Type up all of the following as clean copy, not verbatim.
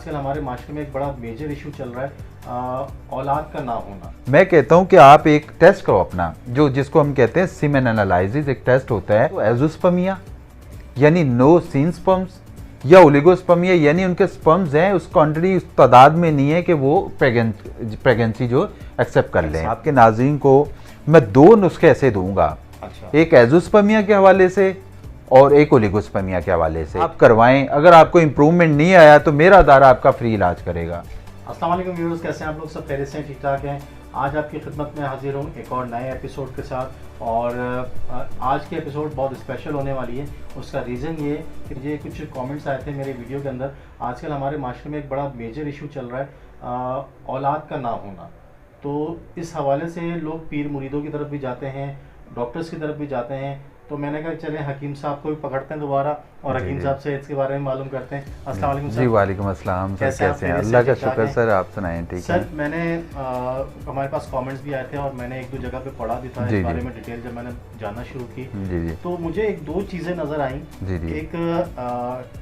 आजकल हमारे माशरे में एक बड़ा मेजर इशू चल रहा है औलाद का ना होना। मैं कहता हूं कि आप एक टेस्ट करो अपना, जो जिसको हम कहते हैं सीमेन एनालिसिस। एक टेस्ट होता है तो एजोस्पर्मिया यानी नो सीन स्पर्म्स या ओलिगोस्पर्मिया यानी उनके स्पर्म्स हैं उस क्वांटिटी उस तादाद में नहीं है कि वो प्रेगनेंसी जो एक्सेप्ट कर लें। आपके नाज़रीन को मैं दो नुस्खे ऐसे दूंगा, एक एजोस्पर्मिया के हवाले से और एक ओलिगोस्पर्मिया के हवाले से। आप करवाएं, अगर आपको इम्प्रूवमेंट नहीं आया तो मेरा अदारा आपका फ्री इलाज करेगा। अस्सलाम वालेकुम व्यूअर्स, कैसे हैं आप लोग? सब खैरियत से ठीक ठाक हैं। आज आपकी खिदमत में हाजिर हूँ एक और नए एपिसोड के साथ। और आज की एपिसोड बहुत स्पेशल होने वाली है। उसका रीज़न ये कि मुझे कुछ कमेंट्स आए थे मेरे वीडियो के अंदर। आजकल हमारे माशरे में एक बड़ा मेजर इशू चल रहा है औलाद का ना होना। तो इस हवाले से लोग पीर मुरीदों की तरफ भी जाते हैं, डॉक्टर्स की तरफ भी जाते हैं। तो मैंने कहा चले हकीम साहब को भी पकड़ते हैं दोबारा और हकीम साहब से इसके बारे में मालूम करते हैं। अस्सलाम वालेकुम सर। जी वालेकुम अस्सलाम सर, कैसे हैं? अल्लाह का शुक्र सर, आप सुनाएं। ठीक है सर, मैंने हमारे पास कमेंट्स भी आए थे और मैंने एक दो जगह पे पढ़ा भी था इस बारे में डिटेल जब मैंने जानना शुरू की। जी तो मुझे एक दो चीज़ें नज़र आई। एक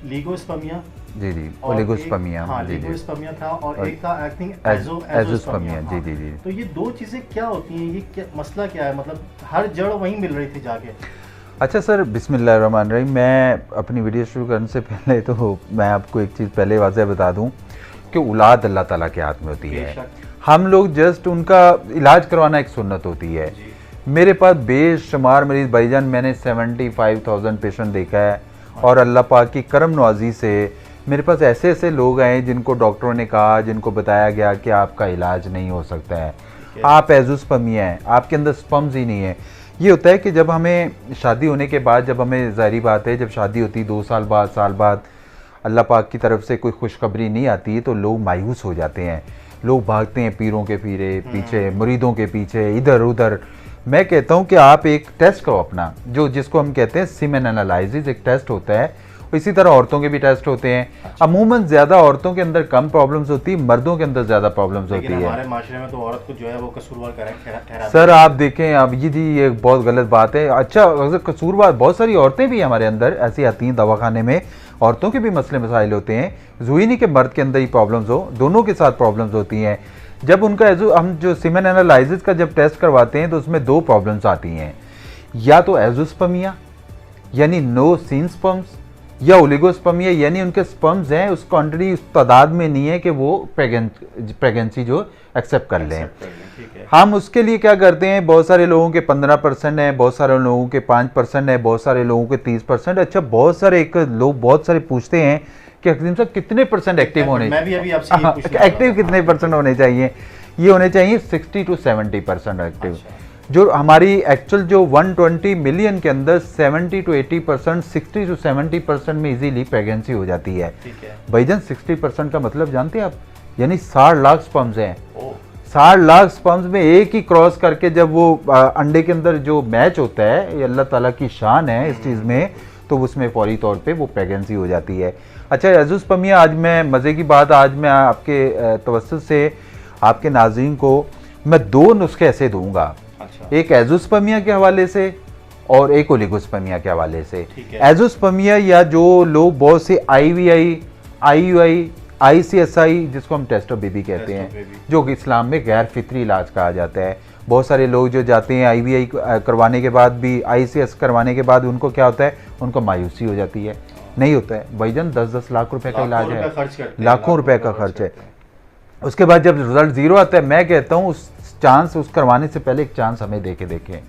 लीगोस्पर्मिया जी ओलिगोस्पर्मिया, हाँ लीगोस्पर्मिया था और एक था आई थिंक एजोस्पर्मिया। जी। तो ये दो चीज़ें क्या होती हैं? ये क्या मसला क्या है? मतलब हर जड़ वहीं मिल रही थी जाके। अच्छा सर, बिस्मिल्लाहिर्रहमानिर्रहीम। मैं अपनी वीडियो शुरू करने से पहले तो मैं आपको एक चीज़ पहले वाज़ह बता दूं कि औलाद अल्लाह ताला के हाथ में होती है। हम लोग जस्ट उनका इलाज करवाना एक सुन्नत होती है। मेरे पास बेशुमार मरीज़ भाईजान, मैंने 75,000 पेशेंट देखा है और अल्लाह पाक की करम नवाजी से मेरे पास ऐसे ऐसे लोग आए जिनको डॉक्टरों ने कहा, जिनको बताया गया कि आपका इलाज नहीं हो सकता है, आप एजोस्पर्मिया हैं, आपके अंदर स्पर्म्स ही नहीं है। ये होता है कि जब हमें शादी होने के बाद, जब हमें ज़ाहिरी बात है जब शादी होती 2 साल बाद, साल बाद अल्लाह पाक की तरफ से कोई खुशखबरी नहीं आती तो लोग मायूस हो जाते हैं। लोग भागते हैं पीरों के पीछे, मुरीदों के पीछे, इधर उधर। मैं कहता हूँ कि आप एक टेस्ट करो अपना, जो जिसको हम कहते हैं सीमेन एनालिसिस। एक टेस्ट होता है, इसी तरह औरतों के भी टेस्ट होते हैं। अमूमन ज़्यादा औरतों के अंदर कम प्रॉब्लम्स होती है, मर्दों के अंदर ज़्यादा प्रॉब्लम्स होती है। हमारे माशरे में तो औरत को जो है वो कसूरवार ठहराते सर आप देखें, अब ये बहुत गलत बात है। अच्छा, अगर कसूरवार, बहुत सारी औरतें भी हमारे अंदर ऐसी आती हैं दवाखाने में, औरतों के भी मसले मसाइल होते हैं। ज़रूरी नहीं कि मर्द के अंदर ही प्रॉब्लम्स हो, दोनों के साथ प्रॉब्लम्स होती हैं। जब उनका हम जो सीमेन एनालिसिस का जब टेस्ट करवाते हैं तो उसमें दो प्रॉब्लम्स आती हैं, या तो एजोस्पर्मिया यानी नो सीन स्पर्म्स या ओलिगोस्पर्मिया यानी उनके स्पर्म्स हैं उस क्वांटिटी उस तादाद में नहीं है कि वो प्रेगनेंसी जो एक्सेप्ट कर लें। हम उसके लिए क्या करते हैं, बहुत सारे लोगों के 15% है, बहुत सारे लोगों के 5% है, बहुत सारे लोगों के 30%। अच्छा, बहुत सारे बहुत सारे पूछते हैं कि हकीम साहब कितने % एक्टिव होने, मैं भी अभी आपसे एक्टिव कितने % होने चाहिए? ये होने चाहिए 60 to 70% एक्टिव। जो हमारी एक्चुअल जो 120 मिलियन के अंदर 70 to 80%, 60 to 70% में इजीली प्रेगनेंसी हो जाती है। भाईजान 60% का मतलब जानते हैं आप? यानी 60 लाख स्पर्म्स हैं। 60 लाख स्पर्म्स में एक ही क्रॉस करके जब वो अंडे के अंदर जो मैच होता है, ये अल्लाह ताला की शान है इस चीज़ में, तो उसमें फौरी तौर पे वो प्रेगनेंसी हो जाती है। अच्छा, एजोस्पर्मिया, आज मैं मज़े की बात, आज मैं आपके तवज्जुह से आपके नाज़रीन को मैं दो नुस्खे ऐसे दूंगा, एक एजोस्पर्मिया के हवाले से और एक ओलिगोस्पर्मिया के हवाले से। एजोस्पर्मिया या जो लोग बहुत से IVI, IUI, ICSI जिसको हम टेस्ट ऑफ बेबी कहते हैं, जो कि इस्लाम में गैर फितरी इलाज कहा जाता है। बहुत सारे लोग जो जाते हैं IVI करवाने के बाद भी, ICS करवाने के बाद उनको क्या होता है, उनको मायूसी हो जाती है। नहीं होता है भाईजान, 10-10 लाख रुपए का इलाज है, लाखों रुपए का खर्च है। उसके बाद जब रिजल्ट जीरो आता है, मैं कहता हूँ उस चांस उस करवाने से पहले एक चांस हमें देखें।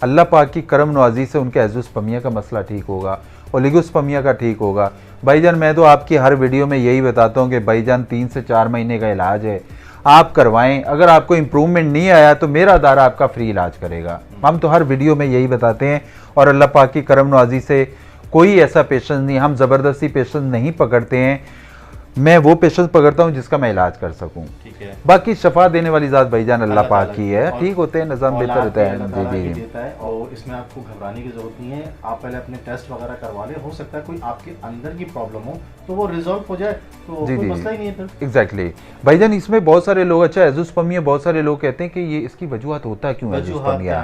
अल्लाह पाक की करम नवाजी से उनके एजोस्पर्मिया का मसला ठीक होगा, ओलिगोस्पर्मिया का ठीक होगा। भाईजान मैं तो आपकी हर वीडियो में यही बताता हूँ कि भाईजान 3 से 4 महीने का इलाज है, आप करवाएं। अगर आपको इम्प्रूवमेंट नहीं आया तो मेरा अदारा आपका फ्री इलाज करेगा। हम तो हर वीडियो में यही बताते हैं और अल्लाह पाक की करम नवाजी से कोई ऐसा पेशेंट नहीं, हम ज़बरदस्ती पेशेंट नहीं पकड़ते हैं। मैं वो पेशेंट पकड़ता हूँ जिसका मैं इलाज कर सकूँ। बाकी शफा देने वाली ज़ात भाईजान अल्लाह पाक की है, ठीक होते हैं, निज़ाम बेहतर होता है। जी देता है और इसमें आपको घबराने की जरूरत नहीं है। आप पहले अपने टेस्ट वगैरह करवा लें, हो सकता है कोई आपके अंदर की प्रॉब्लम हो तो वो रिजॉल्व हो जाए, तो कोई मसला ही नहीं है फिर। एग्जैक्टली भाईजान, इसमें बहुत सारे लोग, अच्छा एजोस्पर्मिया, बहुत सारे लोग कहते हैं कि ये इसकी वजूहत होता है क्यों एजोस्पर्मिया।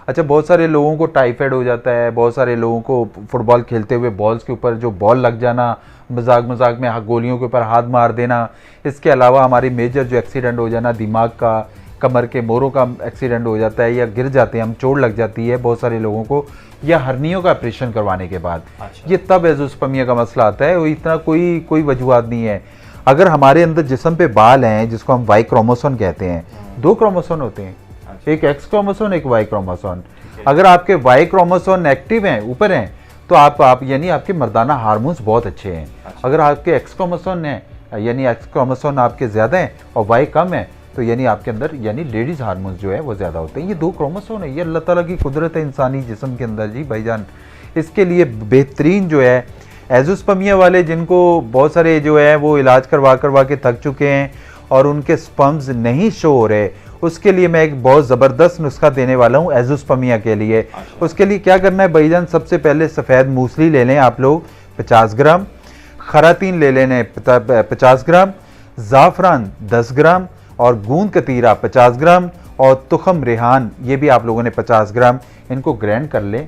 अच्छा, बहुत सारे लोगों को टाइफाइड हो जाता है, बहुत सारे लोगों को फुटबॉल खेलते हुए बॉल्स के ऊपर जो बॉल लग जाना, मजाक मजाक में गोलियों के ऊपर हाथ मार देना, इसके अलावा हमारी मेजर जो एक्सीडेंट हो जाना, दिमाग का, कमर के मोरों का एक्सीडेंट हो जाता है या गिर जाते हैं हम, चोट लग जाती है बहुत सारे लोगों को, या हर्नियों का ऑपरेशन करवाने के बाद। अच्छा। ये तब एजोस्पर्मिया का मसला आता है, वो इतना कोई वजूहत नहीं है। अगर हमारे अंदर जिस्म पे बाल हैं, जिसको हम वाई क्रोमोसोम कहते हैं, 2 क्रोमोसोम होते हैं, एक एक्स क्रोमोसोम, एक वाई क्रोमोसोम। अगर आपके वाई क्रोमोसोम एक्टिव हैं, ऊपर हैं, तो आप यानी आपके मर्दाना हार्मोन्स बहुत अच्छे हैं। अगर आपके एक्स क्रोमोसोम हैं, यानी एक्स क्रोमोसोम आपके ज़्यादा हैं और वाई कम है, तो यानी आपके अंदर यानी लेडीज हार्मोन्स जो है वो ज़्यादा होते हैं। ये 2 क्रोमोसोम है, ये अल्लाह ताला की कुदरत है इंसानी जिस्म के अंदर जी भाईजान। इसके लिए बेहतरीन जो है एजोस्पर्मिया वाले, जिनको बहुत सारे जो है वो इलाज करवा के थक चुके हैं और उनके स्पर्म्स नहीं शो हो रहे, उसके लिए मैं एक बहुत ज़बरदस्त नुस्खा देने वाला हूँ एजोस्पर्मिया के लिए। अच्छा। उसके लिए क्या करना है भाईजान, सबसे पहले सफ़ेद मूसली ले लें आप लोग 50 ग्राम, खरातीन ले लेने 50 ग्राम, ज़ाफ़रान 10 ग्राम और गूंद कतीरा 50 ग्राम और तुखम रेहान ये भी आप लोगों ने 50 ग्राम, इनको ग्राइंड कर लें,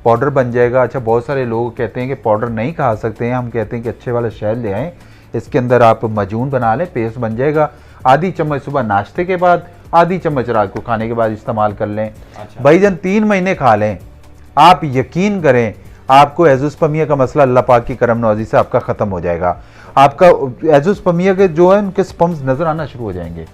पाउडर बन जाएगा। अच्छा, बहुत सारे लोग कहते हैं कि पाउडर नहीं खा सकते हैं, हम कहते हैं कि अच्छे वाला शहद ले आएँ, इसके अंदर आप मजून बना लें, पेस्ट बन जाएगा। आधी चम्मच सुबह नाश्ते के बाद, आधी चम्मच रात को खाने के बाद इस्तेमाल कर लें। अच्छा। भाईजान 3 महीने खा लें, आप यकीन करें आपको एजोस्पर्मिया का मसला अल्लाह पाक की करम नवाजी से आपका ख़त्म हो जाएगा। आपका एजोस्पर्मिया के जो है उनके स्पर्म्स नज़र आना शुरू हो जाएंगे।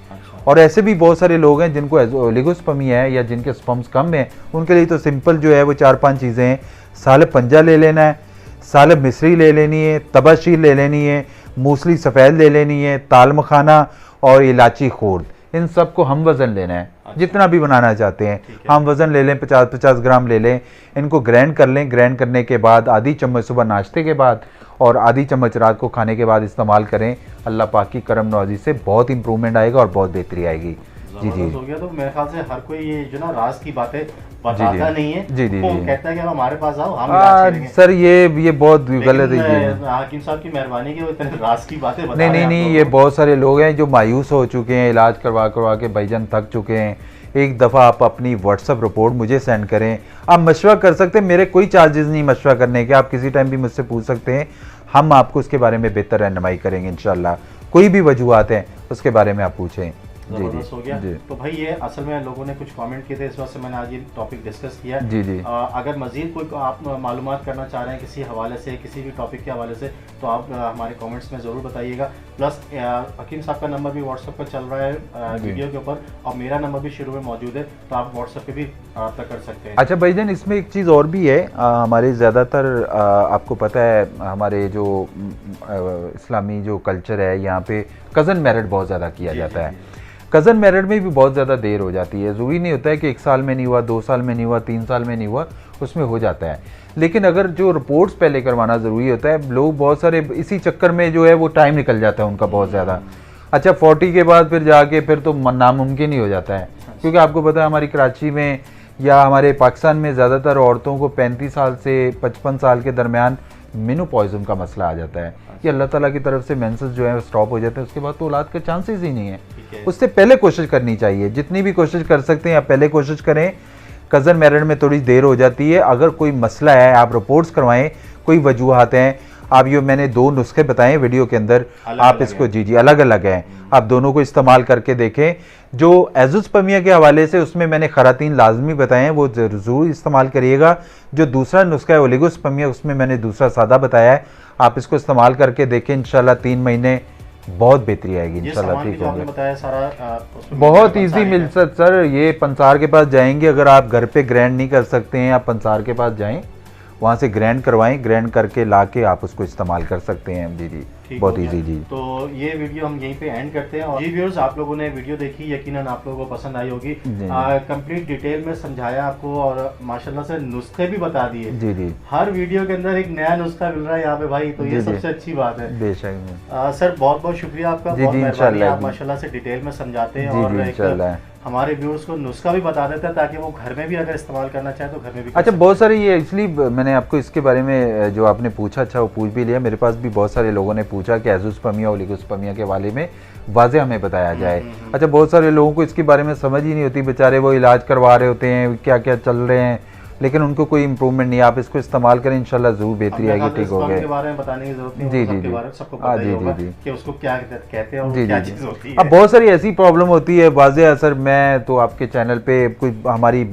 और ऐसे भी बहुत सारे लोग हैं जिनको ओलिगोस्पर्मिया है या जिनके स्पर्म्स कम हैं, उनके लिए तो सिंपल जो है वो 4-5 चीज़ें हैं। सालब पंजा ले लेना है, सालब मिस्री ले लेनी है, तबाशीर ले लेनी है, मूसली सफ़ेद ले लेनी है, ताल मखाना और इलायची खूर्द, इन सब को हम वज़न लेना है। अच्छा। जितना भी बनाना चाहते हैं हम वज़न ले लें, 50-50 ग्राम ले लें, इनको ग्राइंड कर लें। ग्राइंड करने के बाद आधी चम्मच सुबह नाश्ते के बाद और आधी चम्मच रात को खाने के बाद इस्तेमाल करें। अल्लाह पाक की करम नवाजी से बहुत इंप्रूवमेंट आएगा और बहुत बेहतरी आएगी। जी जी हो गया। तो मेरे ख्याल से हर कोई ये जो ना राज की बातें बताता नहीं है, जी जी वो जी कहता है कि हमारे पास आओ, हम इलाज करेंगे। सर ये बहुत गलत है। हाकिम साहब की मेहरबानी की वो इतने राज की बातें बता नहीं रहे हैं नहीं आप नहीं, लोगों ये को। बहुत सारे लोग हैं जो मायूस हो चुके हैं, इलाज करवा के भाईजान थक चुके हैं। एक दफ़ा आप अपनी व्हाट्सअप रिपोर्ट मुझे सेंड करें, आप मशवरा कर सकते हैं, मेरे कोई चार्जेस नहीं मशवरा करने के, आप किसी टाइम भी मुझसे पूछ सकते हैं, हम आपको उसके बारे में बेहतर रहनुमाई करेंगे इंशाल्लाह। कोई भी वजूहत हैं उसके बारे में आप पूछें। जी जबरदस्त हो गया। जी तो भाई ये असल में लोगों ने कुछ कमेंट किए थे, इस वजह से मैंने आज ये टॉपिक डिस्कस किया। जी जी अगर मजीद कोई आप मालूमात करना चाह रहे हैं किसी हवाले से, किसी भी टॉपिक के हवाले से, तो आप हमारे कमेंट्स में ज़रूर बताइएगा। प्लस हकीम साहब का नंबर भी व्हाट्सएप पर चल रहा है वीडियो के ऊपर, और मेरा नंबर भी शुरू में मौजूद है, तो आप व्हाट्सएप पे भी रब्ता कर सकते हैं। अच्छा भाईजान, इसमें एक चीज़ और भी है, हमारे ज़्यादातर आपको पता है हमारे जो इस्लामी जो कल्चर है, यहाँ पे कज़न मैरिड बहुत ज़्यादा किया जाता है। कज़न मैरिड में भी बहुत ज़्यादा देर हो जाती है। ज़रूरी नहीं होता है कि 1 साल में नहीं हुआ, 2 साल में नहीं हुआ, 3 साल में नहीं हुआ, उसमें हो जाता है। लेकिन अगर जो रिपोर्ट्स पहले करवाना ज़रूरी होता है, लोग बहुत सारे इसी चक्कर में जो है वो टाइम निकल जाता है उनका बहुत ज़्यादा। अच्छा, 40 के बाद फिर जाके फिर तो नामुमकिन ही हो जाता है, क्योंकि आपको पता है हमारी कराची में या हमारे पाकिस्तान में ज़्यादातर औरतों को 35 साल से 55 साल के दरमियान मेनोपॉइज़म का मसला आ जाता है। ये अल्लाह ताला की तरफ से मेंसेस जो है स्टॉप हो जाते हैं, उसके बाद तो औलाद के चांसेस ही नहीं है। उससे पहले कोशिश करनी चाहिए, जितनी भी कोशिश कर सकते हैं आप पहले कोशिश करें। कज़न मैरिड में थोड़ी देर हो जाती है, अगर कोई मसला है आप रिपोर्ट्स करवाएं, कोई वजूहत हैं, आप ये मैंने 2 नुस्खे बताए वीडियो के अंदर, आप इसको जी अलग अलग हैं, आप दोनों को इस्तेमाल करके देखें। जो एजोस्पर्मिया के हवाले से उसमें मैंने खरातीन लाजमी बताए हैं, वो ज़रूर इस्तेमाल करिएगा। जो दूसरा नुस्खा है ओलिगोस्पर्मिया, उसमें मैंने दूसरा सादा बताया है, आप इसको इस्तेमाल करके देखें, इंशाल्लाह 3 महीने बहुत बेहतरी आएगी इंशाल्लाह। ठीक हो गया, बहुत इजी मिल सकता सर। ये पंसार के पास जाएंगे, अगर आप घर पे ग्राइंड नहीं कर सकते हैं, आप पंसार के पास जाएं, वहाँ से ग्राइंड करवाएं, ग्राइंड करके लाके आप उसको इस्तेमाल कर सकते हैं। जी जी बहुत इजी जी। तो ये वीडियो हम यहीं पे एंड करते हैं। और जी व्यूअर्स, आप लोगों ने वीडियो देखी, यकीनन आप लोगों को पसंद आई होगी। कंप्लीट डिटेल में समझाया आपको और माशाल्लाह से नुस्खे भी बता दिए। जी जी हर वीडियो के अंदर एक नया नुस्खा मिल रहा है यहाँ पे भाई, तो ये सबसे अच्छी बात है। बेशक सर, बहुत बहुत शुक्रिया आपका, बहुत मेहरबानी, आप माशाल्लाह से डिटेल में समझाते हैं और हमारे व्यूअर्स को नुस्खा भी बता देता है, ताकि वो घर में भी अगर इस्तेमाल करना चाहे तो घर में भी। अच्छा, बहुत सारे ये इसलिए मैंने आपको इसके बारे में जो आपने पूछा, अच्छा वो पूछ भी लिया, मेरे पास भी बहुत सारे लोगों ने पूछा कि एजोस्पर्मिया ओलिगोस्पर्मिया के बारे में वाज़े हमें बताया जाए। अच्छा, बहुत सारे लोगों को इसके बारे में समझ ही नहीं होती, बेचारे वो इलाज करवा रहे होते हैं, क्या क्या चल रहे हैं, लेकिन उनको कोई इंप्रूवमेंट नहीं। आप इसको इस्तेमाल करें, इंशाल्लाह ज़रूर बेहतरी आएगी, ठीक हो गया। के बारे में बताने की जरूरत नहीं, जी, सबके जी, जी। बारे में सबको पता ही होगा कि उसको क्या कहते हैं और जी, क्या जी, चीज़ होती है। अब बहुत सारी ऐसी प्रॉब्लम होती है वाज़े असर। मैं तो आपके चैनल पे कोई हमारी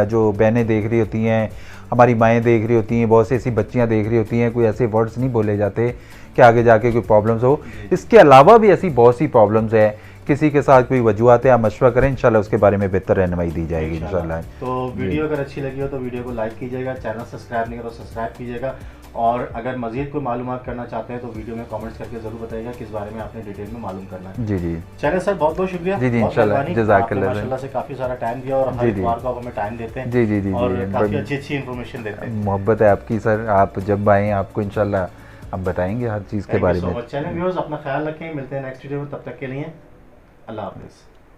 जो बहनें देख रही होती हैं, हमारी माएँ देख रही होती हैं, बहुत सी ऐसी बच्चियाँ देख रही होती हैं, कोई ऐसे वर्ड्स नहीं बोले जाते कि आगे जाके कोई प्रॉब्लम्स हो। इसके अलावा भी ऐसी बहुत सी प्रॉब्लम्स है, किसी के साथ कोई वजूहत है, आप मशवरा करें, इंशाल्लाह उसके बारे में बेहतर रहनुमाई दी जाएगी इंशाल्लाह। तो वीडियो अगर अच्छी लगी हो तो वीडियो को लाइक कीजिएगा, चैनल सब्सक्राइब नहीं करो सब्सक्राइब कीजिएगा, और अगर मजीद कोई मालूमात करना चाहते हैं तो वीडियो में कमेंट्स करके जरूर बताइएगा किस बारे में आपने डिटेल में मालूम करना है। जी जी चलिए सर, बहुत बहुत शुक्रिया। जी जी, इंशाल्लाह, जज़ाकल्लाह। माशाल्लाह से काफ़ी सारा टाइम दिया और हर जी, जी। बार को आप हमें टाइम देते हैं। जी जी जी और जी, काफ़ी अच्छी अच्छी इन्फॉर्मेशन देते हैं। मोहब्बत है आपकी सर, आप जब आएँ आपको इंशाल्लाह हम बताएंगे हर चीज़ के बारे में। चैनल व्यूअर्स, अपना ख्याल रखें, मिलते हैं नेक्स्ट वीडियो में, तब तक के लिए अल्लाह हाफिज़।